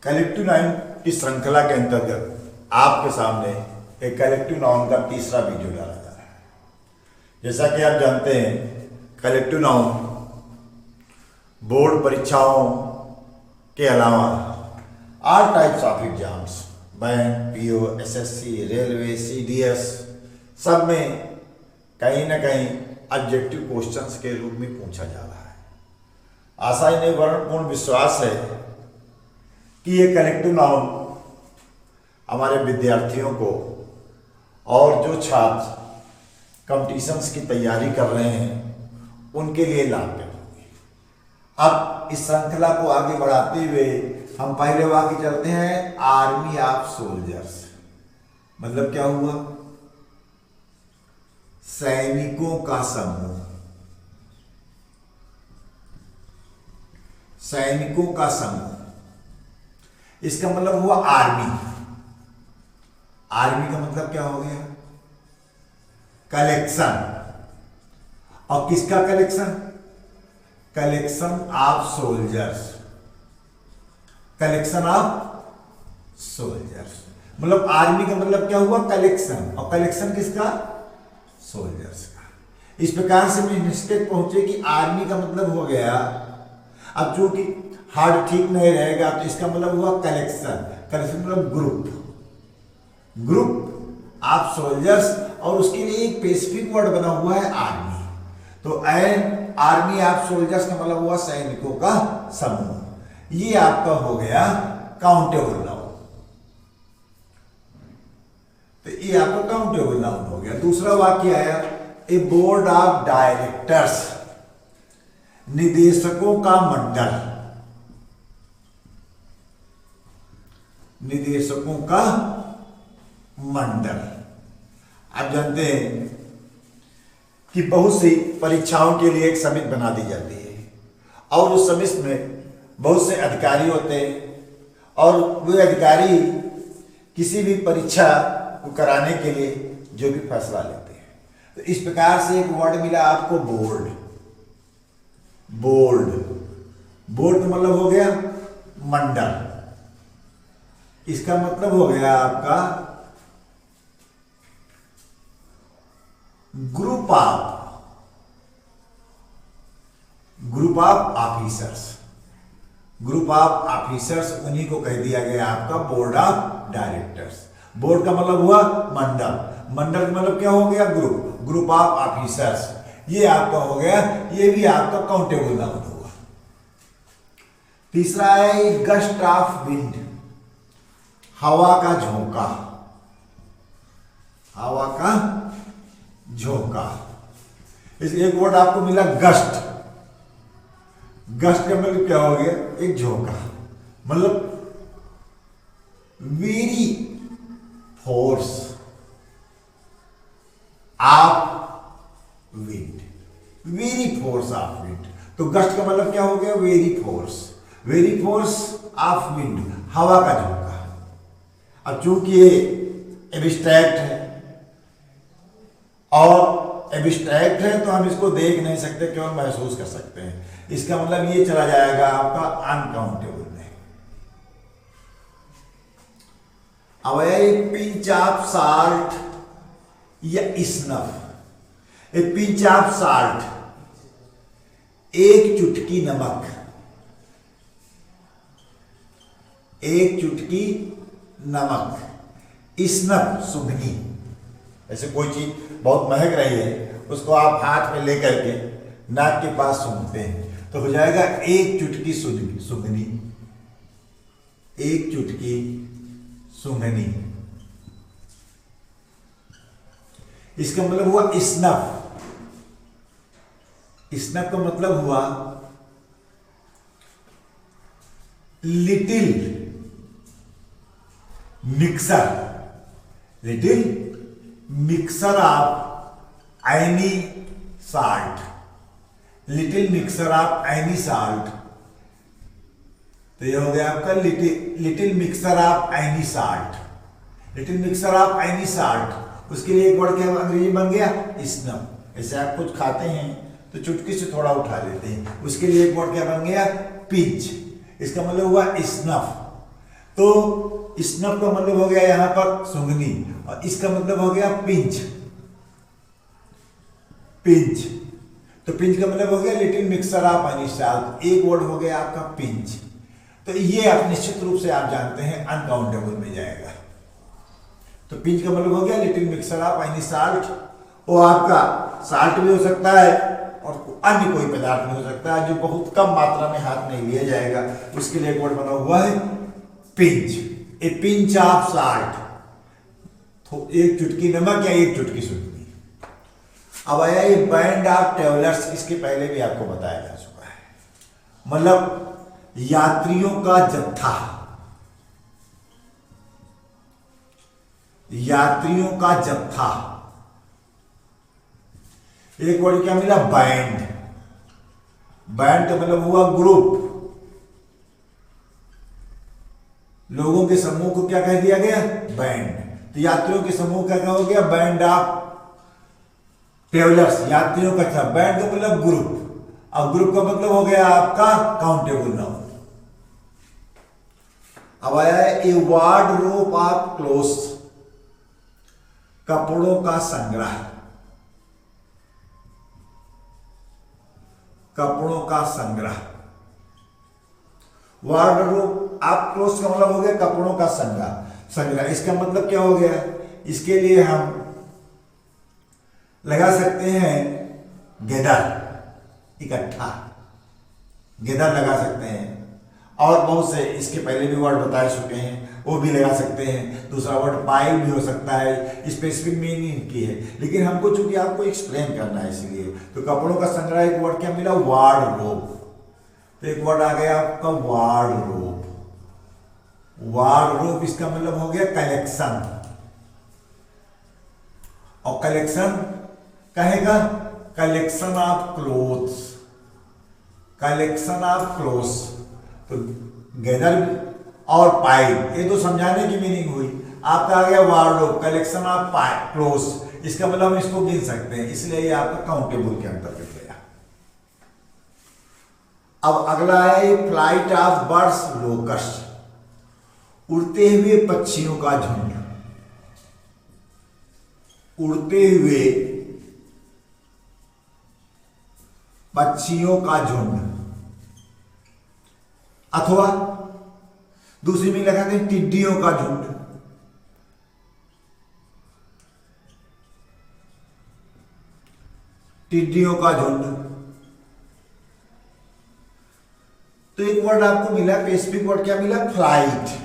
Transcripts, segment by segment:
Collective noun की श्रृंखला के अंतर्गत आपके सामने एक कलेक्टिव नाउन का तीसरा वीडियो डाला जा रहा है। जैसा कि आप जानते हैं, कलेक्टिव नाउन बोर्ड परीक्षाओं के अलावा all types of exams, bank, PO, SSC, railway, CDS, सब में कहीं ना कहीं ऑब्जेक्टिव क्वेश्चंस के रूप में पूछा जा रहा है। आशा ही नहीं पूर्ण विश्वास है कि ये कलेक्टिव नाउन हमारे विद्यार्थियों को और जो छात्र कॉम्पिटिशन्स की तैयारी कर रहे हैं उनके लिए लाभदायक होगी। अब इस श्रृंखला को आगे बढ़ाते हुए हम पहले वाक्य चलते हैं, आर्मी ऑफ सोल्जर्स। मतलब क्या हुआ? सैनिकों का समूह। सैनिकों का समूह, इसका मतलब हुआ आर्मी। आर्मी का मतलब क्या हो गया? कलेक्शन। और किसका collection? Collection of soldiers. Collection of soldiers मतलब आर्मी का मतलब क्या हुआ? कलेक्शन। और कलेक्शन किसका? सोल्जर्स का। इस प्रकार से मैं निष्कर्ष पहुंचे कि आर्मी का मतलब हो गया, अब चूंकि हार्ड ठीक नहीं रहेगा तो इसका मतलब हुआ कलेक्शन। कलेक्शन मतलब ग्रुप ऑफ सोल्जर्स, और उसके लिए एक स्पेसिफिक वर्ड बना हुआ है आर्मी। तो एन आर्मी ऑफ सोल्जर्स का मतलब हुआ सैनिकों का समूह। ये आपका हो गया काउंटेबल नाउन। तो ये आपका काउंटेबल नाउन हो गया। दूसरा वाक्य आया, ए बोर्ड ऑफ डायरेक्टर्स, निदेशकों का मंडल। निदेशकों का मंडल। आप जानते हैं कि बहुत सी परीक्षाओं के लिए एक समिति बना दी जाती है और उस समिति में बहुत से अधिकारी होते हैं और वे अधिकारी किसी भी परीक्षा को कराने के लिए जो भी फैसला लेते हैं। तो इस प्रकार से एक वर्ड मिला आपको, बोर्ड। बोर्ड बोर्ड का मतलब हो गया मंडल। इसका मतलब हो गया आपका group of officers. Group of officers, उन्हीं को कह दिया गया आपका बोर्ड ऑफ डायरेक्टर्स। बोर्ड का मतलब हुआ मंडल। मंडल का मतलब क्या हो गया? Group of officers. ये आपका हो गया, ये भी आपका काउंटेबल नाउन होगा। तीसरा है गस्ट ऑफ विंड, हवा का झोंका। हवा का झोंका। इस एक वर्ड आपको मिला गस्ट। गस्ट का मतलब क्या हो गया? एक झोंका। मतलब very force of wind. Very force of wind. तो गस्ट का मतलब क्या हो गया? Very force. Very force of wind, हवा का झोंका। अब चूंकि ये एब्स्ट्रैक्ट है और एब्स्ट्रैक्ट है तो हम इसको देख नहीं सकते, केवल महसूस कर सकते हैं। इसका मतलब ये चला जाएगा आपका अनकाउंटेबल में। अब एक पिंच ऑफ साल्ट या स्नफ। एक पिंच ऑफ साल्ट, एक चुटकी नमक। एक चुटकी नमक। स्नफ सुगंधी। ऐसे कोई चीज बहुत महक रही है, उसको आप हाथ में लेकर के नाक के पास सूंघते हैं तो हो जाएगा एक चुटकी सुगंधी। एक चुटकी सुगंधी। इसका मतलब हुआ स्नफ। स्नफ का मतलब हुआ little mixer. Little mixer of any salt. Little mixer of any salt. तो ये हो गया आपका little mixer of any salt. Little mixer of any salt. उसके लिए एक वर्ड क्या अंग्रेजी बन गया? स्नफ। ऐसे आप कुछ खाते हैं तो चुटकी से थोड़ा उठा लेते हैं, उसके लिए एक वर्ड क्या बन गया? पिंच। इसका मतलब हुआ स्नफ। तो स्नब का मतलब हो गया यहाँ पर सूंघनी, और इसका मतलब हो गया पिंच। पिंच, तो पिंच का मतलब हो गया little mixer of any salt. एक वर्ड हो गया आपका पिंच। तो ये आप निश्चित रूप से आप जानते हैं अनकाउंटेबल में जाएगा। तो पिंच का मतलब हो गया little mixer of any salt. वो आपका साल्ट भी हो सकता है और अन्य कोई पदार्थ भी हो सकता है जो बहुत कम मात्रा में हाथ में लिया जाएगा, उसके लिए एक वर्ड बना हुआ है pinch. A pinch of salt, तो एक चुटकी नमक या एक चुटकी सूंघनी। अब आया ये बैंड ऑफ ट्रेवलर्स, इसके पहले भी आपको बताया जा चुका है, मतलब यात्रियों का जत्था। यात्रियों का जत्था, एक वर्ड क्या मिला बैंड। बैंड का मतलब हुआ ग्रुप, लोगों के समूह को क्या कह दिया गया बैंड। तो यात्रियों के समूह का क्या हो गया बैंड ऑफ ट्रेवलर्स, यात्रियों का था। बैंड का मतलब ग्रुप, अब ग्रुप का मतलब हो गया आपका काउंटेबल नाउन। अब आया है ए वार्डरोब ऑफ क्लोथ्स, कपड़ों का संग्रह। कपड़ों का संग्रह, वार्डरोब ऑफ क्लोथ्स का मतलब हो गया कपड़ों का संग्रह। इसका मतलब क्या हो गया, इसके लिए हम लगा सकते हैं गैदर, इकट्ठा, गैदर लगा सकते हैं। और बहुत से इसके पहले भी वर्ड बताए चुके हैं, वो भी लगा सकते हैं। दूसरा वर्ड पाइल भी हो सकता है, स्पेसिफिक मीनिंग की है, लेकिन हमको चूंकि आपको एक्सप्लेन करना है इसलिए। तो कपड़ों का संग्रह, एक वर्ड क्या मिला वार्डरोब। तो एक वर्ड आ गया आपका वार्डरोब। वार्डरोब इसका मतलब हो गया कलेक्शन, और कलेक्शन कहेगा collection of clothes, collection of clothes. तो गैदर और पाइल, ये तो समझाने की मीनिंग हुई। आपका आ गया वार्डरोब, कलेक्शन ऑफ क्लोथ्स, इसका मतलब हम इसको गिन सकते हैं, इसलिए ये आपका काउंटेबल के अंतर्गत गया। अब अगला है फ्लाइट ऑफ बर्ड्स लोकस्ट, उड़ते हुए पक्षियों का झुंड। उड़ते हुए पक्षियों का झुंड, अथवा दूसरी में लगाते हैं टिड्डियों का झुंड। टिड्डियों का झुंड। तो एक वर्ड आपको मिला, स्पेसिफिक वर्ड क्या मिला फ्लाइट।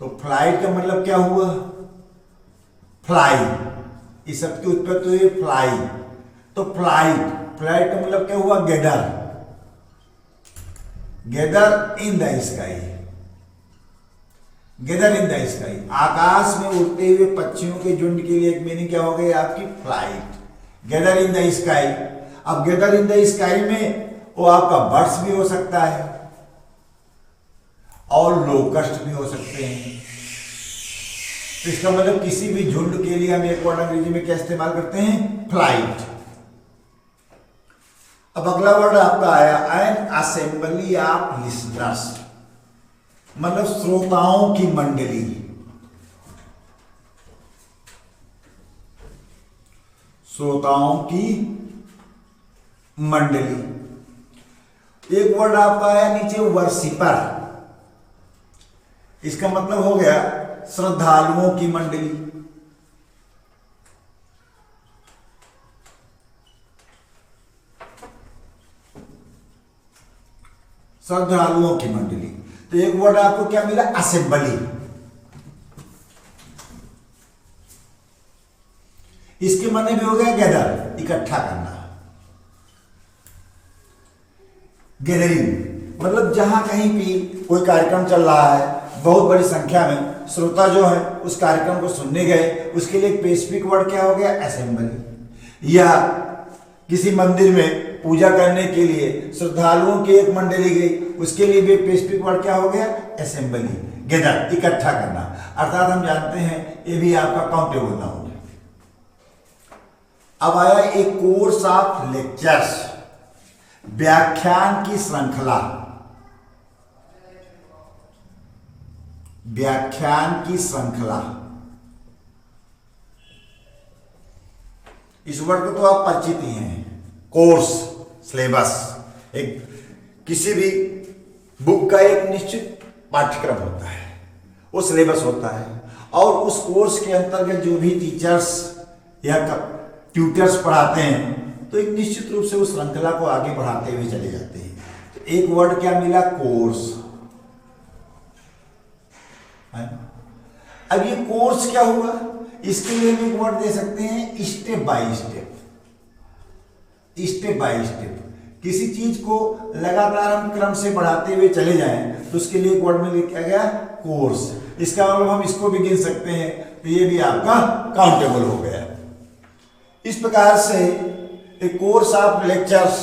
तो फ्लाइट का मतलब क्या हुआ फ्लाई, इस शब्द की उत्पत्ति हुई फ्लाई। तो फ्लाइट, फ्लाइट का मतलब क्या हुआ gather, gather in the sky, gather in the sky. आकाश में उड़ते हुए पक्षियों के झुंड के लिए एक मीनिंग क्या हो गई आपकी flight, gather in the sky. अब गैदर इन द स्काई में वो आपका बर्ड्स भी हो सकता है और लोकस्ट भी हो सकते हैं। तो इसका मतलब किसी भी झुंड के लिए हम एक वर्ड अंग्रेजी में क्या इस्तेमाल करते हैं फ्लाइट। अब अगला वर्ड आपका आया एन असेंबली ऑफ लिसनर्स, मतलब श्रोताओं की मंडली। श्रोताओं की मंडली। एक वर्ड आपका आया नीचे वर्शिपर, इसका मतलब हो गया श्रद्धालुओं की मंडली। श्रद्धालुओं की मंडली। तो एक वर्ड आपको क्या मिला असेंबली, इसके माने भी हो गया गैदर, इकट्ठा करना। गैदरिंग मतलब जहां कहीं भी कोई कार्यक्रम चल रहा है, बहुत बड़ी संख्या में श्रोता जो है उस कार्यक्रम को सुनने गए, उसके लिए एक स्पेसिफिक वर्ड क्या हो गया असेंबली। या किसी मंदिर में पूजा करने के लिए श्रद्धालुओं की एक मंडली गई, उसके लिए भी स्पेसिफिक वर्ड क्या हो गया असेंबली, गैदर, इकट्ठा करना। अर्थात हम जानते हैं ये भी आपका काउंटेबल नाउन है। अब आया एक कोर्स ऑफ लेक्चर्स, व्याख्यान की श्रृंखला। व्याख्यान की श्रृंखला। इस वर्ड को तो आप परिचित ही हैं। कोर्स, सिलेबस, एक किसी भी बुक का एक निश्चित पाठ्यक्रम होता है, वो सिलेबस होता है, और उस कोर्स के अंतर्गत जो भी टीचर्स या ट्यूटर्स पढ़ाते हैं तो एक निश्चित रूप से उस श्रृंखला को आगे बढ़ाते हुए चले जाते हैं। तो एक वर्ड क्या मिला? कोर्स। अब ये कोर्स क्या हुआ? इसके लिए हम एक वर्ड दे सकते हैं step by step. Step by step किसी चीज को लगातार हम क्रम से बढ़ाते हुए चले जाएं तो उसके लिए एक वर्ड में लिखा गया कोर्स। इसका मतलब हम इसको भी गिन सकते हैं, तो ये भी आपका काउंटेबल हो गया। इस प्रकार से एक कोर्स ऑफ लेक्चर्स,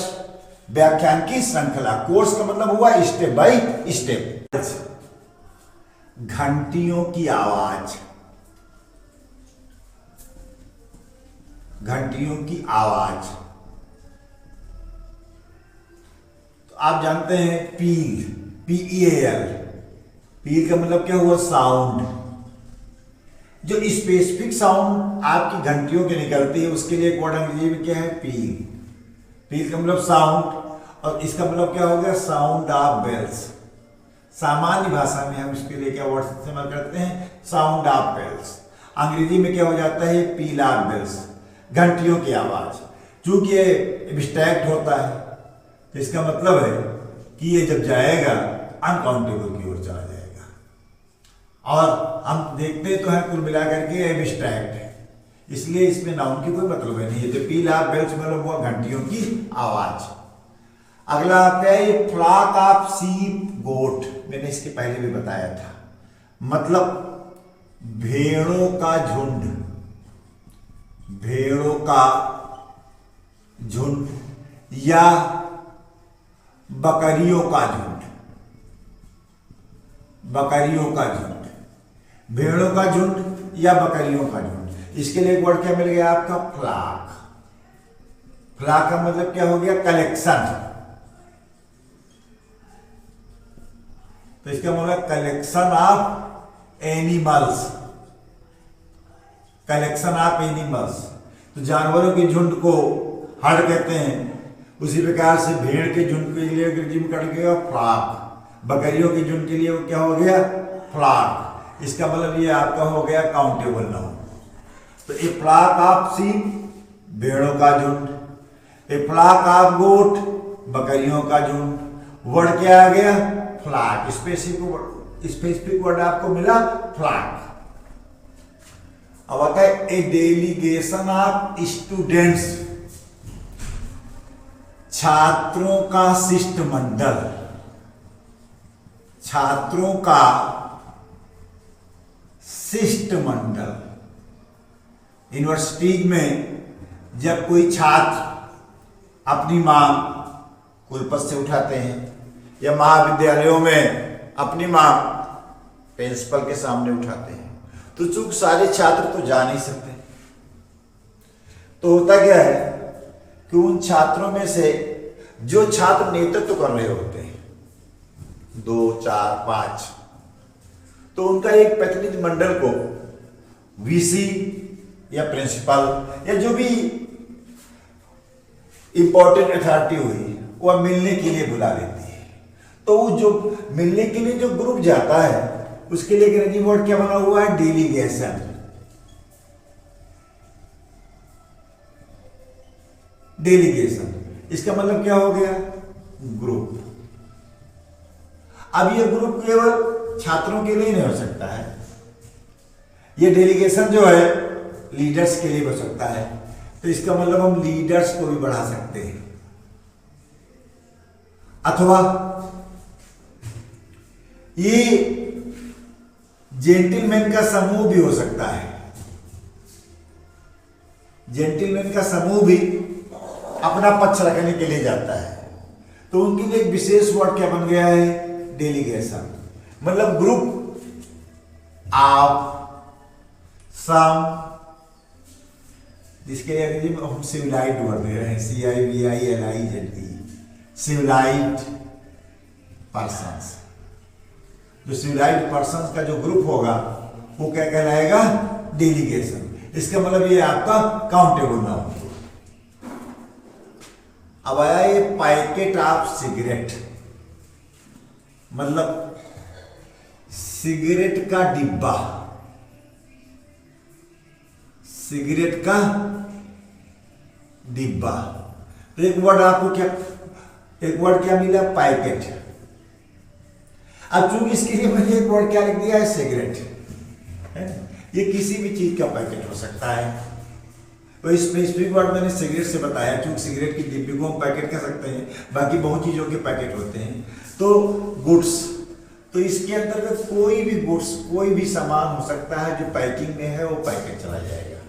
व्याख्यान की श्रृंखला। कोर्स का मतलब हुआ स्टेप बाय स्टेप। घंटियों की आवाज, घंटियों की आवाज। तो आप जानते हैं पील, PEAL, पील का मतलब क्या हुआ? साउंड। जो स्पेसिफिक साउंड आपकी घंटियों की निकलती है उसके लिए एक वर्ड अंग्रेजी में क्या है? पील। पील का मतलब साउंड, और इसका मतलब क्या हो गया? Sound of bells. सामान्य भाषा में हम इसके लिए क्या वर्ड इस्तेमाल करते हैं? Sound of bells. अंग्रेजी में क्या हो जाता है? पील ऑफ बेल्स, घंटियों की आवाज। चूंकि ये एब्स्ट्रैक्ट होता है तो इसका मतलब है कि ये जब जाएगा अनकाउंटेबल की ओर चला जाएगा, और हम देखते तो हैं कुल मिलाकर के एब्स्ट्रैक्ट है, इसलिए इसमें नाउन की कोई मतलब नहीं है। तो पील ऑफ बेल्स मतलब हुआ घंटियों की आवाज। अगला आता है फ्लॉक ऑफ शीप गोट। मैंने इसके पहले भी बताया था, मतलब भेड़ों का झुंड, भेड़ों का झुंड या बकरियों का झुंड, बकरियों का झुंड, भेड़ों का झुंड या बकरियों का झुंड। इसके लिए एक वर्ड क्या मिल गया आपका? फ्लॉक। फ्लॉक का मतलब क्या हो गया? कलेक्शन। तो इसका मतलब collection of animals, collection of animals. तो जानवरों के झुंड को हर्ड कहते हैं। उसी प्रकार से भेड़ के झुंड के लिए अंग्रेजी में कट गया फ्लॉक, बकरियों के झुंड के लिए वो क्या हो गया? फ्लॉक। इसका मतलब ये आपका हो गया काउंटेबल नाउन। तो ए फ्लॉक ऑफ शीप, भेड़ों का झुंड, ए फ्लॉक ऑफ गोट, बकरियों का झुंड। वर्ड क्या आ गया? फ्लॉक। स्पेसिफिक वर्ड आपको मिला फ्लॉक। अब आता है ए डेलीगेशन ऑफ स्टूडेंट्स, छात्रों का शिष्टमंडल, छात्रों का शिष्टमंडल। यूनिवर्सिटी में जब कोई छात्र अपनी मांग कुलपति से उठाते हैं, या महाविद्यालयों में अपनी मांग प्रिंसिपल के सामने उठाते हैं, तो चूंकि सारे छात्र तो जा नहीं सकते, तो होता क्या है कि उन छात्रों में से जो छात्र नेतृत्व कर रहे होते हैं, 2, 4, 5, तो उनका एक प्रतिनिधि मंडल को VC या प्रिंसिपल या जो भी इंपॉर्टेंट अथॉरिटी हुई वह मिलने के लिए बुला लेती है। तो वो जो मिलने के लिए जो ग्रुप जाता है उसके लिए अंग्रेजी वर्ड क्या बना हुआ है? डेलीगेशन। डेलीगेशन इसका मतलब क्या हो गया? ग्रुप। अब ये ग्रुप केवल छात्रों के लिए नहीं हो सकता है, ये डेलीगेशन जो है लीडर्स के लिए हो सकता है। तो इसका मतलब हम लीडर्स को भी बढ़ा सकते हैं, अथवा ये जेंटलमैन का समूह भी हो सकता है। जेंटलमैन का समूह भी अपना पक्ष रखने के लिए जाता है, तो उनके लिए एक विशेष वर्ड क्या बन गया है? डेलीगेशन। मतलब ग्रुप ऑफ सम, जिसके लिए अंग्रेजी में हम सिविलाइट वर्ड दे रहे हैं, CIVILIZE, सिविलाइट पर्सन्स, जो सिविलाइज्ड पर्सन का जो ग्रुप होगा वो क्या कहलाएगा, डेलीगेशन। इसका मतलब ये आपका काउंटेबल नाउन। अब आया ये पैकेट ऑफ सिगरेट, मतलब सिगरेट का डिब्बा, सिगरेट का डिब्बा। तो एक वर्ड आपको क्या, एक वर्ड क्या मिला, पैकेट। अब चूंकि इसके लिए मैंने एक वर्ड क्या लिख दिया है, सिगरेट है। ये किसी भी चीज का पैकेट हो सकता है। तो स्पेसिफिक वर्ड मैंने सिगरेट से बताया, क्योंकि सिगरेट की डिब्बी को हम पैकेट कह सकते हैं, बाकी बहुत चीजों के पैकेट होते हैं। तो गुड्स, तो इसके अंतर्गत कोई भी गुड्स, कोई भी सामान हो सकता है जो पैकिंग में है, वो पैकेट चला जाएगा।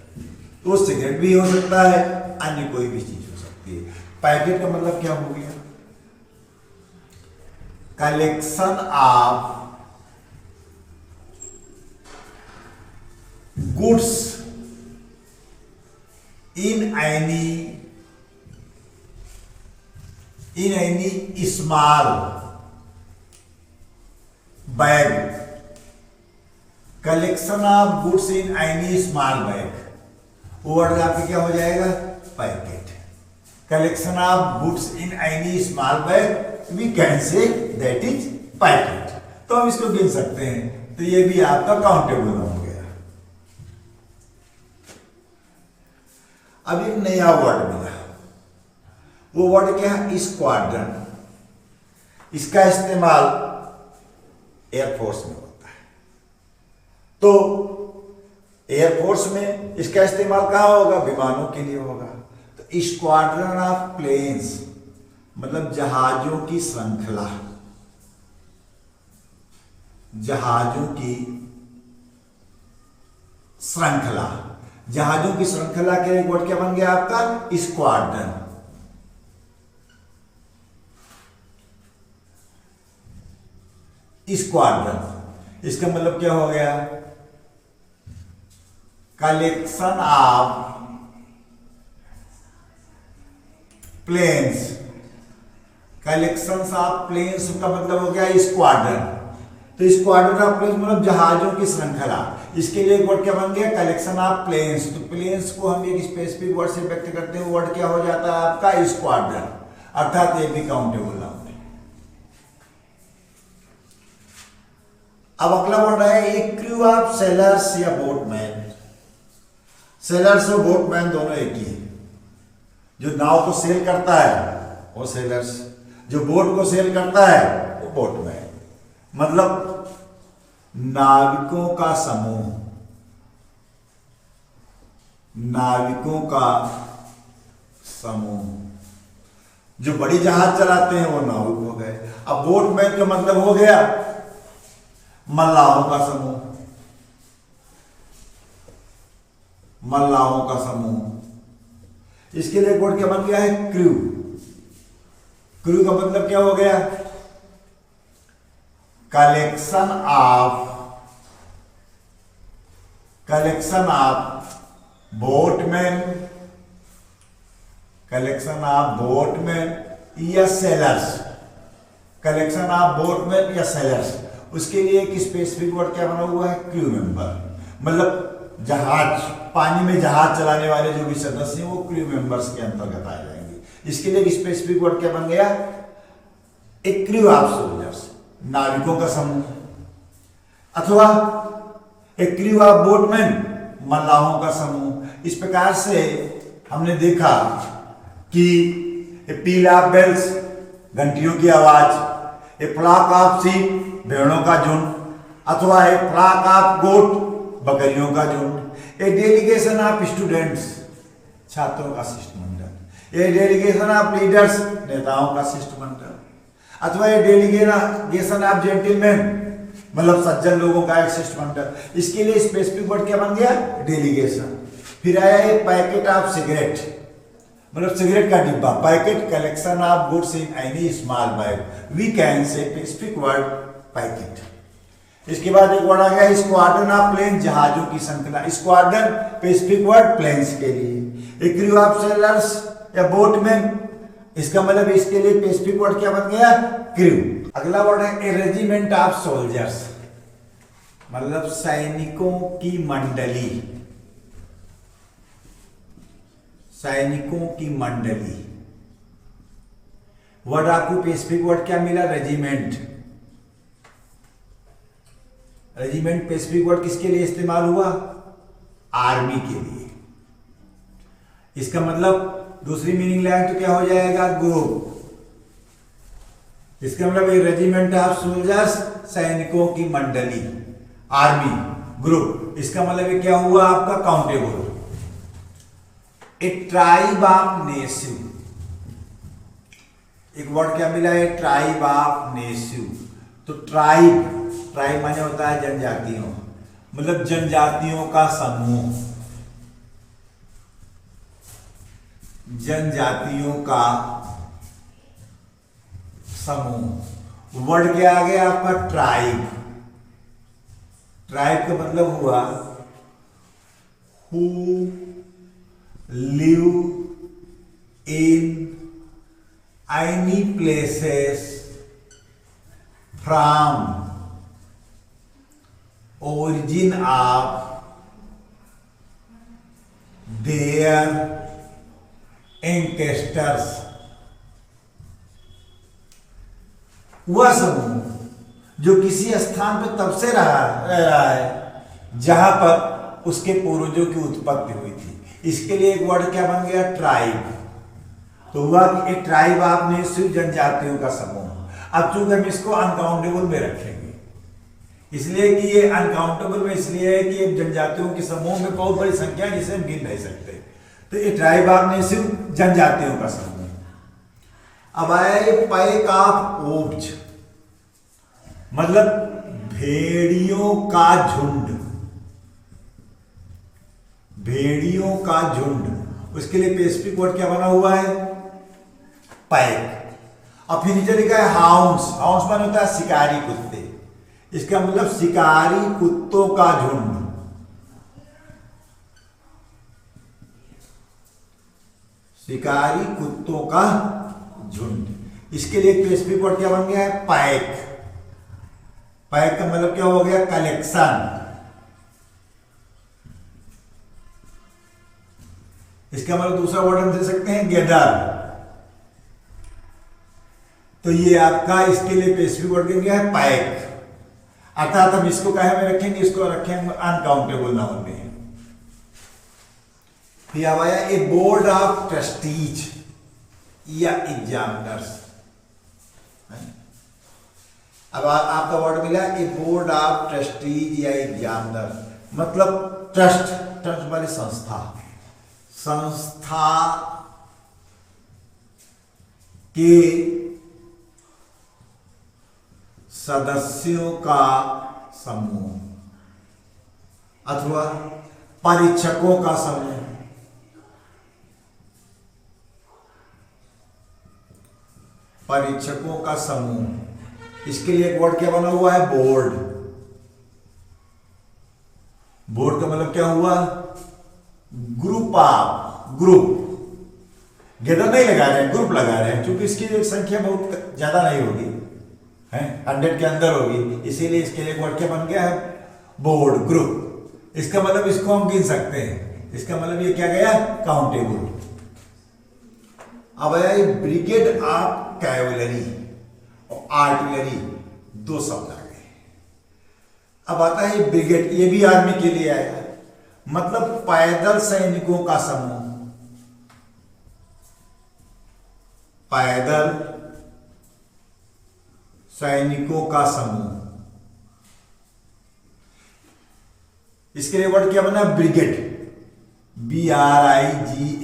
तो सिगरेट भी हो सकता है, अन्य कोई भी चीज हो सकती है। पैकेट का मतलब क्या हो गया, collection of goods in any small bag, collection of goods in any small bag, वो वर्ड आपके क्या हो जाएगा, packet. Collection of goods in any small bag, we can say that is packet. तो हम इसको गिन सकते हैं। तो ये भी आपका काउंटेबल हो गया। अब एक नया वर्ड मिला, वो वर्ड क्या है, स्क्वाड्रन। इसका इस्तेमाल एयरफोर्स में होता है। तो एयरफोर्स में इसका इस्तेमाल कहां होगा, विमानों के लिए होगा। तो स्क्वाड्रन ऑफ प्लेन्स मतलब जहाजों की श्रृंखला, जहाजों की श्रृंखला, जहाजों की श्रृंखला के एक वर्ड क्या बन गया आपका, स्क्वाड्रन। स्क्वाड्रन इसका मतलब क्या हो गया, collection of planes. Collection of planes का मतलब हो गया स्क्वाड्रन। तो स्क्वाड्रन ऑफ प्लेन्स मतलब जहाजों की श्रृंखला। इसके लिए एक वर्ड क्या बन गया, कलेक्शन ऑफ प्लेन्स। तो प्लेन्स को हम एक स्पेसिफिक वर्ड से व्यक्त करते हैं, वर्ड क्या हो जाता है आपका, स्क्वाड्रन। अर्थात ये भी काउंटेबल नाउन है। अब अगला वर्ड है एक क्रू ऑफ सेलर्स या बोटमैन। सेलर्स और बोटमैन दोनों एक ही है। जो नाव को सेल करता है वो सेलर्स, जो बोट को सेल करता है वो बोटमैन। मतलब नाविकों का समूह, नाविकों का समूह। जो बड़ी जहाज चलाते हैं वो नाविक हो गए। अब बोटमैन का मतलब हो गया मल्लाहों का समूह, मल्लाहों का समूह। इसके लिए वर्ड क्या बन गया है, क्रू। क्रू का मतलब क्या हो गया, collection of boatman, collection of boatman या सेलर्स, कलेक्शन ऑफ बोटमैन या सेलर्स। उसके लिए एक स्पेसिफिक वर्ड क्या बना हुआ है, क्रू मेंबर। मतलब जहाज, पानी में जहाज चलाने वाले जो भी सदस्य हैं वो क्रू मेंबर्स के अंतर्गत आ जाएंगे। इसके लिए एक स्पेसिफिक वर्ड क्या बन गया, एक क्रू ऑफ सोल्जर्स, नाविकों का समूह, अथवा एक क्रू ऑफ बोटमैन, मल्लाहों का समूह। इस प्रकार से हमने देखा कि पील ऑफ बेल्स, घंटियों की आवाज, ए फ्लॉक ऑफ शीप, भेड़ों का झुंड, अथवा ए फ्लॉक ऑफ गोट, बकरियों का झुंड। ए डेलीगेशन ऑफ स्टूडेंट्स, छात्रों का शिष्टमंडल। ए डेलीगेशन ऑफ लीडर्स, नेताओं का शिष्टमंडल। अथवा ए डेलीगेशन ऑफ जेंटलमैन, मतलब सज्जन लोगों का एक शिष्टमंडल। इसके लिए स्पेसिफिक वर्ड क्या बन गया, डेलीगेशन। फिर आया ये पैकेट ऑफ सिगरेट, मतलब सिगरेट का डिब्बा। Packet, collection of goods in any small bag, we can say specific word packet. इसके बाद एक वर्ड आ गया स्क्वाड्रन ऑफ प्लेन, जहाजों की श्रृंखला। स्क्वाड्रन स्पेसिफिक वर्ड प्लेन्स के लिए। एक क्रू ऑफ सेलर्स या बोटमैन, इसका मतलब इसके लिए स्पेसिफिक वर्ड क्या बन गया, क्रू। अगला वर्ड है ए रेजिमेंट ऑफ सोल्जर्स। मतलब सैनिकों की मंडली, सैनिकों की मंडली। वर्ड आपको स्पेसिफिक वर्ड क्या मिला? रेजिमेंट। रेजिमेंट स्पेसिफिक वर्ड किसके लिए इस्तेमाल हुआ? आर्मी के लिए। इसका मतलब दूसरी मीनिंग लाए तो क्या हो जाएगा? ग्रुप। इसका मतलब एक रेजिमेंट ऑफ सोल्जर्स, सैनिकों की मंडली, आर्मी, ग्रुप। इसका मतलब क्या हुआ आपका? काउंटेबल। ए ट्राइब ऑफ नेसिव, एक वर्ड क्या मिला है? ट्राइब ऑफ नेसिव। तो ट्राइब, ट्राइब माने होता है जनजातियों, मतलब जनजातियों का समूह, जनजातियों का समूह। वर्ड क्या आ गया आपका? ट्राइब। ट्राइब का मतलब हुआ who live in any places from origin of their ancestors। वह समूह जो किसी स्थान पर तब से रह रहा है जहां पर उसके पूर्वजों की उत्पत्ति हुई थी। इसके लिए एक वर्ड क्या बन गया? ट्राइब। तो वह एक ट्राइब आपने सिर्फ जनजातियों का समूह। अब चूंकि हम इसको अनकाउंटेबल में रखेंगे, इसलिए कि ये अनकाउंटेबल में इसलिए है कि जनजातियों के समूह में बहुत बड़ी संख्या है जिसे हम गिन नहीं सकते। तो ये ट्राइब आपने सिर्फ जनजातियों का समूह। अब आए पैक ऑफ ओब्ज, मतलब भेड़ियों का झुंड, भेड़ियों का झुंड। उसके लिए स्पेसिफिक वर्ड क्या बना हुआ है? पैक। और फिर नीचे लिखा है हाउंड्स। हाउंड्स माने होता है शिकारी कुत्ते। इसका मतलब शिकारी कुत्तों का झुंड। शिकारी कुत्तों का झुंड। इसके लिए स्पेसिफिक वर्ड क्या बन गया है? पैक। पैक का मतलब क्या हो गया? कलेक्शन। इसका मतलब दूसरा वर्ड हम दे सकते हैं गैदर। तो ये आपका इसके लिए स्पेसिफिक वर्ड क्या है? पैक। अर्थात हम इसको कहे में रखेंगे, इसको रखेंगे अनकाउंटेबल नाउन में। फिर अब आया ए बोर्ड ऑफ ट्रस्टीज या एग्जामिनर्स। अब आपका वर्ड मिला ए बोर्ड ऑफ ट्रस्टीज या एग्जामिनर, मतलब ट्रस्ट, ट्रस्ट वाली संस्था, संस्था के सदस्यों का समूह अथवा परीक्षकों का समूह। परीक्षकों का समूह। इसके लिए एक वर्ड क्या बना हुआ है? बोर्ड। बोर्ड का मतलब क्या हुआ? Group of, group. गैदर नहीं लगा रहे हैं, ग्रुप लगा रहे हैं, क्योंकि इसकी संख्या बहुत ज्यादा नहीं होगी, है 100 के अंदर होगी, इसीलिए इसके लिए वर्ड क्या बन गया है? Board, group. इसका मतलब इसको हम गिन सकते हैं। इसका मतलब ये क्या गया? काउंटेबल। अब आया ब्रिगेड ऑफ कैवलरी और आर्टिलरी, दो शब्द आ गए। अब आता है ब्रिगेड, ये भी आर्मी के लिए आया, मतलब पैदल सैनिकों का समूह। पैदल सैनिकों का समूह। इसके लिए वर्ड क्या बना? Brigade, BRIGADE।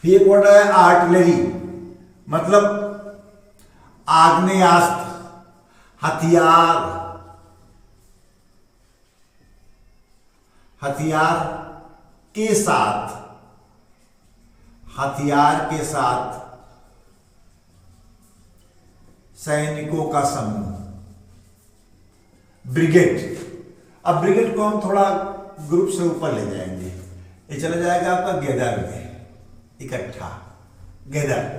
फिर एक वर्ड है आर्टिलरी, मतलब आग्नेयास्त्र, हथियार, हथियार के साथ, हथियार के साथ सैनिकों का समूह, ब्रिगेड। अब ब्रिगेड को हम थोड़ा ग्रुप से ऊपर ले जाएंगे, ये चला जाएगा आपका गैदर में, इकट्ठा, गैदर।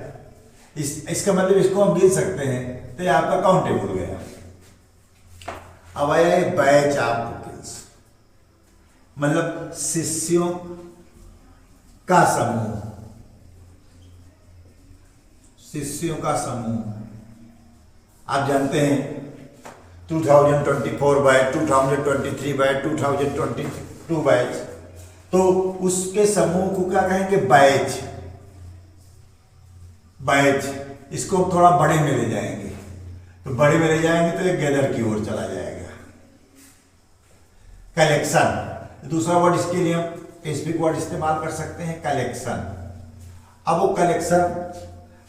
इसका मतलब इसको हम गिन सकते हैं, तो ये आपका काउंटेबल गया। अब आया है बैच ऑफ पुपिल्स, मतलब शिष्यों का समूह, शिष्यों का समूह। आप जानते हैं 2024 बैच, 2023 बैच, 2022 बैच, तो उसके समूह को क्या कहेंगे? बैच। बैच इसको थोड़ा बड़े में ले जाएंगे, तो बड़े में ले जाएंगे तो एक गैदर की ओर चला जाएगा। कलेक्शन, दूसरा वर्ड इसके लिए हम स्पेसिफिक वर्ड इस्तेमाल कर सकते हैं, कलेक्शन। अब वो कलेक्शन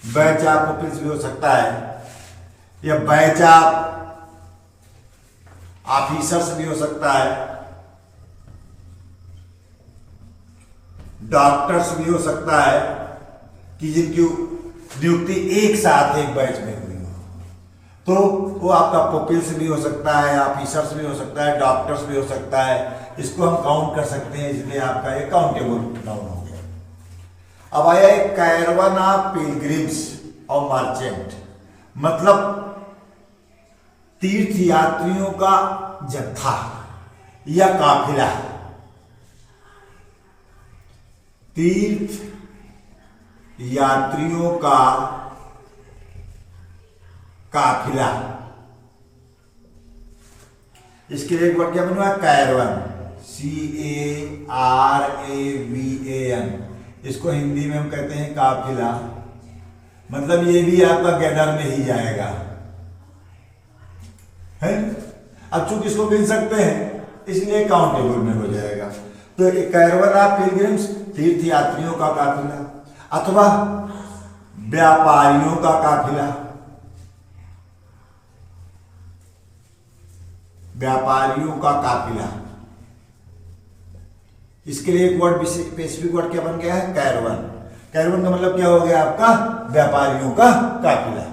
बैच ऑफ पुपिल्स भी हो सकता है, या बैच ऑफ ऑफिसर्स भी हो सकता है, डॉक्टर्स भी हो सकता है, कि जिनकी नियुक्ति एक साथ एक बैच में हुई हो, तो वो आपका पुपिल्स भी हो सकता है, ऑफिसर्स भी हो सकता है, डॉक्टर्स भी हो सकता है। इसको हम काउंट कर सकते हैं, इसलिए आपका ये काउंटेबल नाउन हो गया। अब आया एक कैरवन ऑफ पिलग्रिम्स और मर्चेंट, मतलब तीर्थ यात्रियों का जत्था या काफिला। तीर्थ यात्रियों का काफिला, इसके लिए एक वर्ड क्या बना? Caravan, CARAVAN। इसको हिंदी में हम कहते हैं काफिला, मतलब ये भी आपका गैदर में ही जाएगा है। अब चूंकि इसको गिन सकते हैं इसलिए काउंटेबल में हो जाएगा। तो कैरवन ऑफ पिलग्रिम्स, तीर्थ यात्रियों का काफिला, अथवा व्यापारियों का काफिला, व्यापारियों का काफिला। इसके लिए एक वर्ड, स्पेसिफिक वर्ड क्या बन गया है? कैरवन। कैरवन का मतलब क्या हो गया आपका? व्यापारियों का काफिला।